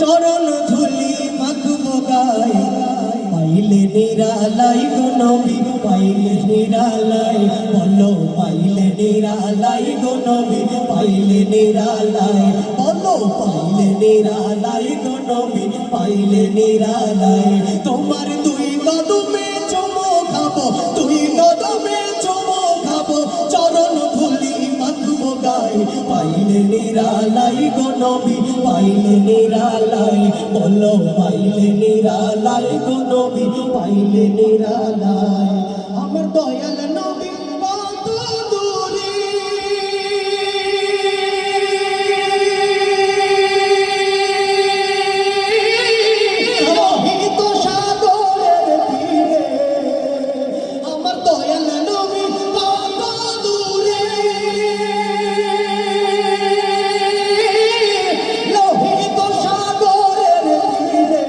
চরণ ধুলি মাখব গায়ে, পাইলে নিরালাই গো নবী, পাইলে নিরালাই, বলো পাইলে নিরালাই গো নবী, পাইলে নিরালাই, বলো পাইলে নিরালাই গো নবী, পাইলে নিরালাই। তোমার দুই কদমে চুমো খাবো, দুই কদমে চুমো খাবো, চরণ ধুলি মাখব গায়ে, পাইলে নিরালাই গো নবী, পাইলে নিরালাই, বলো পাইলে নিরালাই গো নবী, পাইলে নিরালাই। আমার দয়াল নবী কত দূরে, লোহিত সাগরের তীরে, আমার দয়াল নবী কত দূরে, লোহিত সাগরের তীরে,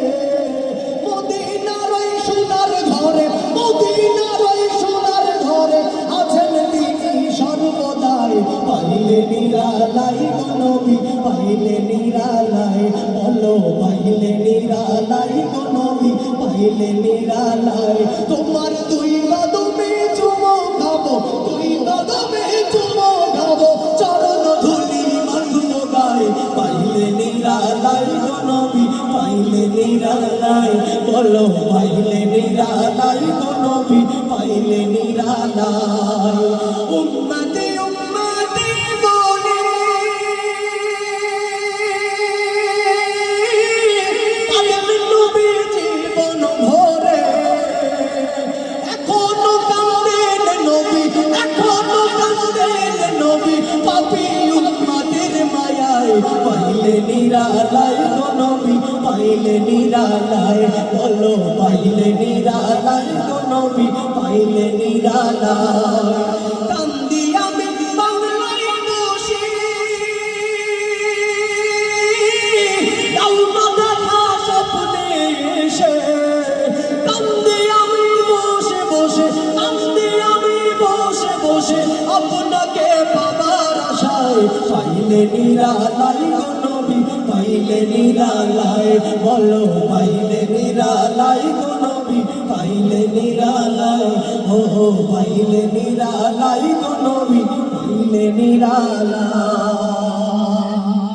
মদিনার ওই সোনার ঘরে, মদিনার ওই সোনার ঘরে আছেন তিনি সর্বদাই। পাইলে নিরালাই গো নবী, পাইলে নিরালাই, বলো পাইলে নিরালাই গো নবী, পাইলে নিরালাই। তোমার দুই কদমে চুমো খাবো, দুই কদমে চুমো খাবো, চরণ ধুলি মাখব গায়ে, পাইলে নিরালাই গো নবী, পাইলে নিরালাই, বলো পাইলে নিরালাই গো নবী, পাইলে নিরালাই। উম্মতে উম্মতে বলে কাঁদেন নবী জীবন ভরে, এখনো কাঁদেন নবী, এখনো কাঁদেন নবী, পাপী উম্মতের মায়ায়। পাইলে নিরালাই গো নবী, পাইলে নিরালাই, বলো পাইলে নিরালাই গো নবী, পাইলে নিরালাই। কান্দি আমি বাংলায় বসে, দাও না দেখা স্বপ্নে এসে, কান্দি আমি বসে বসে, কান্দি আমি বসে বসে, আপনাকে পাবার আশায়। পাইলে নিরালাই গো নবী, পাইলে নিরালাই, বলো পাইলে নিরালাই গো নবী, পাইলে নিরালাই, ও পাইলে নিরালাই গো নবী, পাইলে নিরালাই।